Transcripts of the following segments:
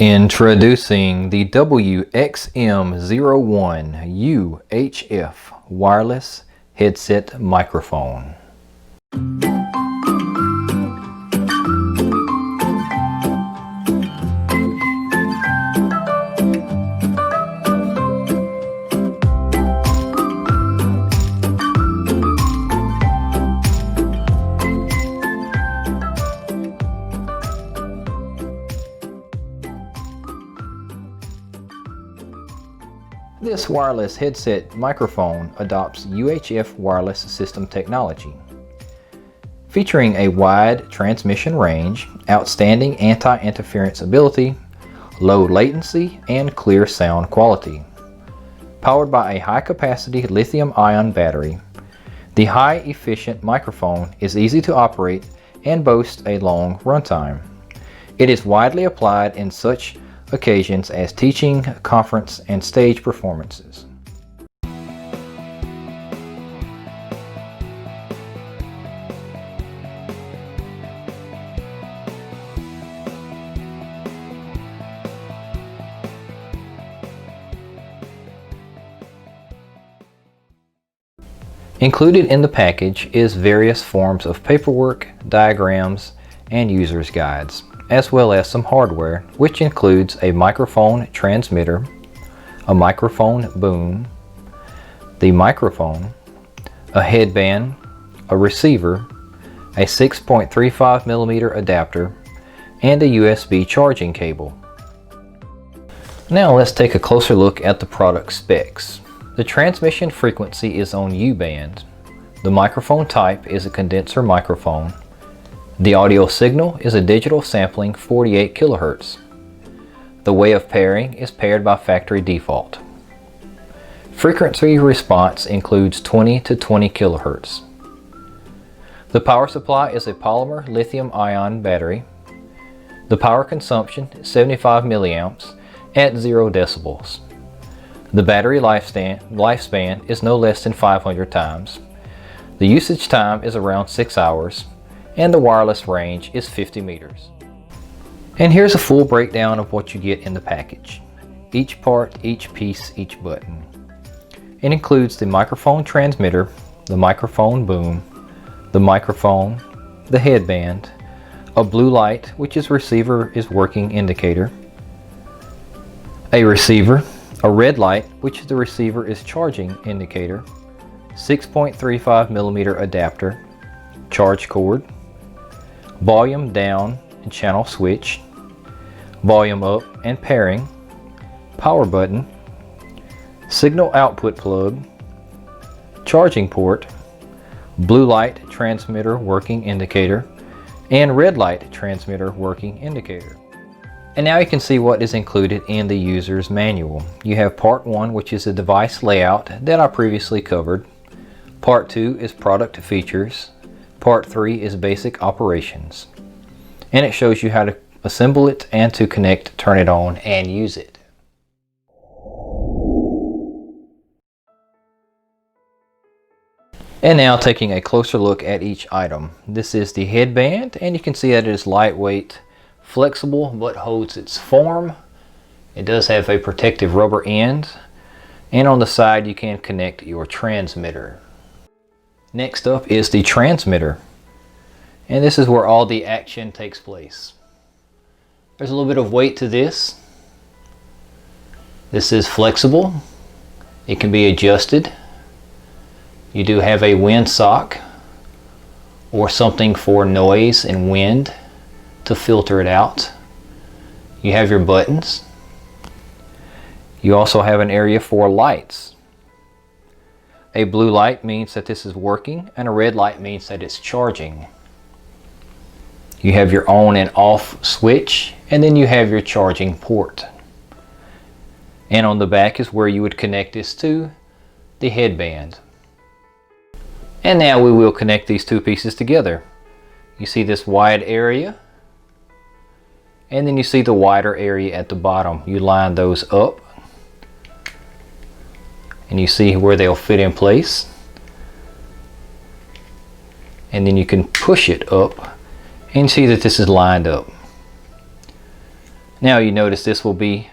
Introducing the WXM01 UHF wireless headset microphone. This wireless headset microphone adopts UHF wireless system technology. Featuring a wide transmission range, outstanding anti-interference ability, low latency, and clear sound quality. Powered by a high-capacity lithium-ion battery, the high-efficient microphone is easy to operate and boasts a long runtime. It is widely applied in such occasions as teaching, conference, and stage performances. Included in the package is various forms of paperwork, diagrams, and user's guides, as well as some hardware, which includes a microphone transmitter, a microphone boom, the microphone, a headband, a receiver, a 6.35mm adapter, and a USB charging cable. Now let's take a closer look at the product specs. The transmission frequency is on U-band. The microphone type is a condenser microphone. The audio signal is a digital sampling 48 kHz. The way of pairing is paired by factory default. Frequency response includes 20 to 20 kHz. The power supply is a polymer lithium-ion battery. The power consumption is 75 milliamps at 0 decibels. The battery lifespan is no less than 500 times. The usage time is around 6 hours. And the wireless range is 50 meters. And here's a full breakdown of what you get in the package. Each part, each piece, each button. It includes the microphone transmitter, the microphone boom, the microphone, the headband, a blue light, which is receiver is working indicator, a receiver, a red light, which the receiver is charging indicator, 6.35mm adapter, charge cord, volume down and channel switch, volume up and pairing, power button, signal output plug, charging port, blue light transmitter working indicator, and red light transmitter working indicator. And now you can see what is included in the user's manual. You have part 1, which is a device layout that I previously covered. Part 2 is product features. Part 3 is basic operations, and it shows you how to assemble it and to connect, turn it on, and use it. And now taking a closer look at each item. This is the headband, and you can see that it is lightweight, flexible, but holds its form. It does have a protective rubber end, and on the side you can connect your transmitter. Next up is the transmitter, and this is where all the action takes place. There's a little bit of weight to this. This is flexible. It can be adjusted. You do have a wind sock or something for noise and wind to filter it out. You have your buttons. You also have an area for lights. A blue light means that this is working, and a red light means that it's charging. You have your on and off switch, and then you have your charging port. And on the back is where you would connect this to the headband. And now we will connect these two pieces together. You see this wide area, and then you see the wider area at the bottom. You line those up, and you see where they'll fit in place, and then you can push it up and see that this is lined up. Now you notice this will be,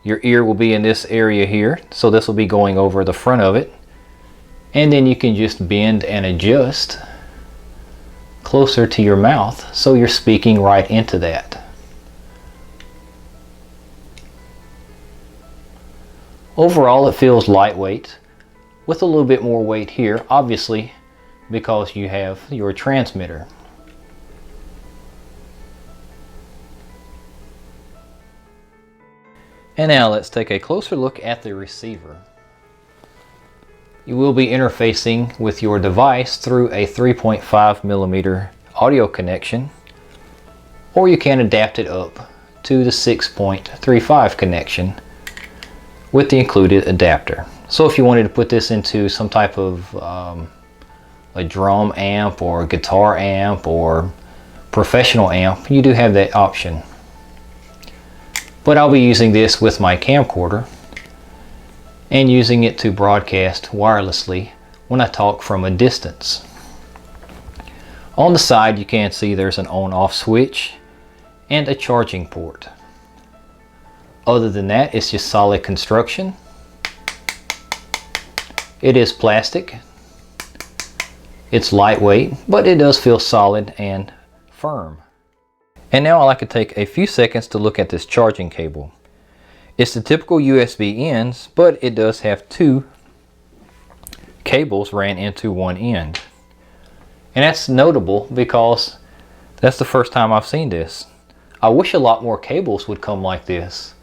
your ear will be in this area here, so this will be going over the front of it, and then you can just bend and adjust closer to your mouth so you're speaking right into that. Overall, it feels lightweight with a little bit more weight here, obviously because you have your transmitter. And now let's take a closer look at the receiver. You will be interfacing with your device through a 3.5mm audio connection, or you can adapt it up to the 6.35 connection with the included adapter. So if you wanted to put this into some type of a drum amp or a guitar amp or professional amp, you do have that option. But I'll be using this with my camcorder and using it to broadcast wirelessly when I talk from a distance. On the side you can see there's an on-off switch and a charging port. Other than that, it's just solid construction. It is plastic. It's lightweight, but it does feel solid and firm. And now I'd like to take a few seconds to look at this charging cable. It's the typical USB ends, but it does have two cables ran into one end. And that's notable because that's the first time I've seen this. I wish a lot more cables would come like this.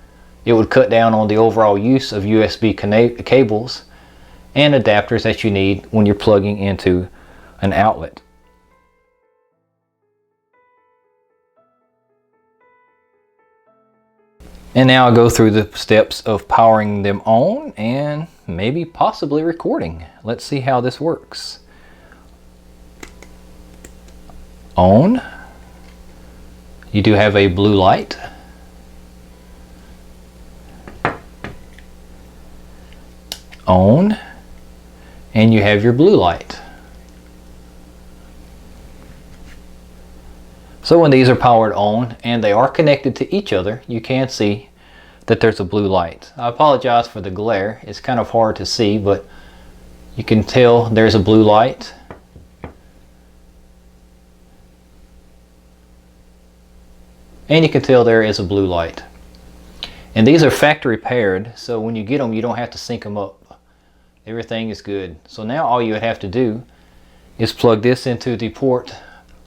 It would cut down on the overall use of USB cables and adapters that you need when you're plugging into an outlet. And now I'll go through the steps of powering them on and maybe possibly recording. Let's see how this works. On. You do have a blue light. On. And you have your blue light. So when these are powered on and they are connected to each other, you can see that there's a blue light. I apologize for the glare. It's kind of hard to see, but you can tell there's a blue light. And you can tell there is a blue light. And these are factory paired, so when you get them, you don't have to sync them up. Everything is good. So now all you would have to do is plug this into the port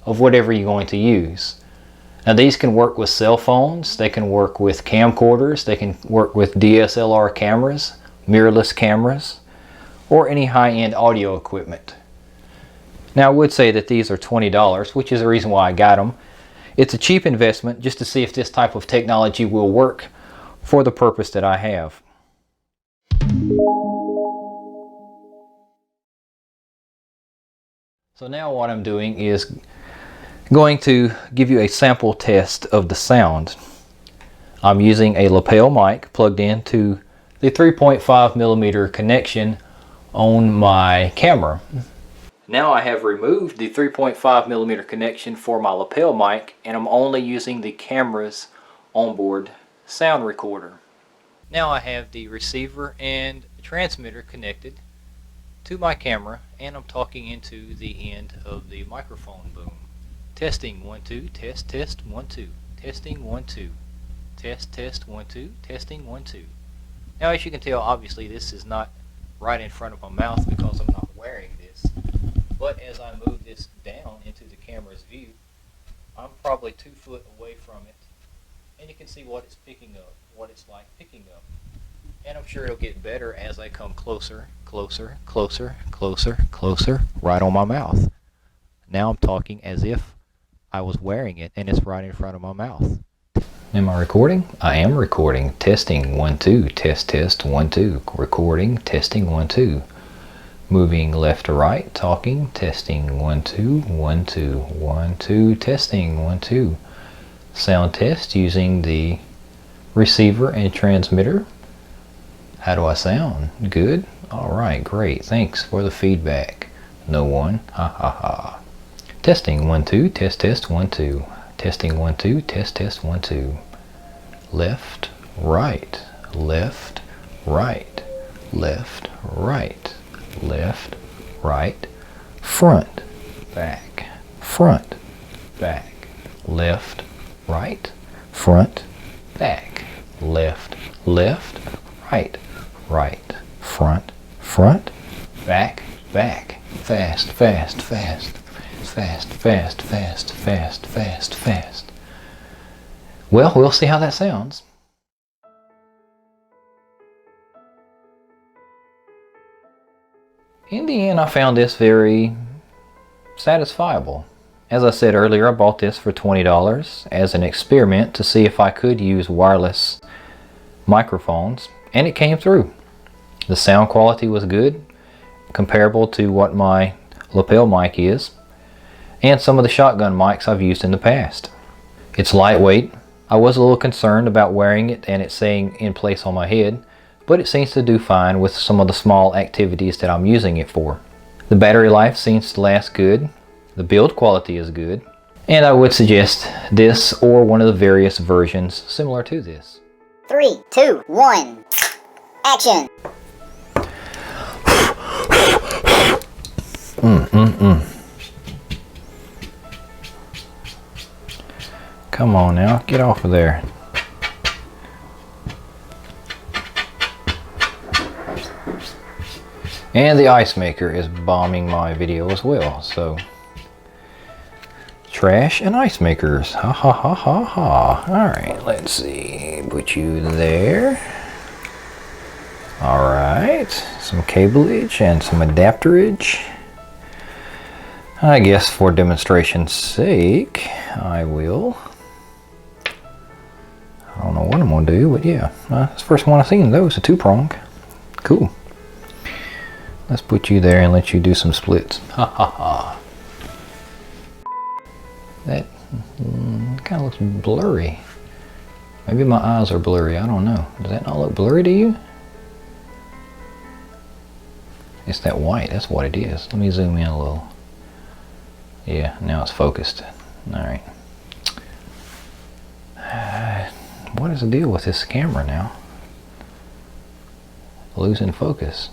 of whatever you're going to use. Now these can work with cell phones, they can work with camcorders, they can work with DSLR cameras, mirrorless cameras, or any high-end audio equipment. Now I would say that these are $20, which is the reason why I got them. It's a cheap investment just to see if this type of technology will work for the purpose that I have. So now what I'm doing is going to give you a sample test of the sound. I'm using a lapel mic plugged into the 3.5mm connection on my camera. Now I have removed the 3.5mm connection for my lapel mic and I'm only using the camera's onboard sound recorder. Now I have the receiver and transmitter connected to my camera and I'm talking into the end of the microphone boom. Testing 1 2, test test 1 2, testing 1 2, test test 1 2, testing 1 2. Now as you can tell, obviously this is not right in front of my mouth because I'm not wearing this, but as I move this down into the camera's view, I'm probably 2 foot away from it and you can see what it's picking up, what it's like picking up. And I'm sure it'll get better as I come closer, closer, closer, closer, closer, right on my mouth. Now I'm talking as if I was wearing it and it's right in front of my mouth. Am I recording? I am recording. Testing 1 2, test test 1 2, recording, testing 1 2. Moving left to right, talking, testing 1 2, 1 2, 1 2, testing 1 2. Sound test using the receiver and transmitter. How do I sound? Good? Alright, great. Thanks for the feedback. No one. Ha ha ha. Testing 1 2, test test 1 2. Testing 1 2, test test 1 2. left, right, left, right, left, right, left, right, front, back, front, back, left, right, front, back, left, left, right, right, front, front, back, back, fast, fast, fast, fast, fast, fast, fast, fast, fast. Well, we'll see how that sounds. In the end, I found this very satisfiable. As I said earlier, I bought this for $20 as an experiment to see if I could use wireless microphones, and it came through. The sound quality was good, comparable to what my lapel mic is, and some of the shotgun mics I've used in the past. It's lightweight. I was a little concerned about wearing it and it staying in place on my head, but it seems to do fine with some of the small activities that I'm using it for. The battery life seems to last good, the build quality is good, and I would suggest this or one of the various versions similar to this. 3, 2, 1, action! Come on now, get off of there. And the ice maker is bombing my video as well, so trash and ice makers, ha ha ha ha ha. Alright, let's see, put you there. Alright, some cableage and some adapterage. I guess for demonstration's sake, I will. I don't know what I'm gonna do, but yeah, that's the first one I've seen though. It's a 2-prong. Cool. Let's put you there and let you do some splits. Ha ha ha. That kind of looks blurry. Maybe my eyes are blurry, I don't know. Does that not look blurry to you? It's that white, that's what it is. Let me zoom in a little. Yeah, now it's focused. Alright. What is the deal with this camera now? Losing focus.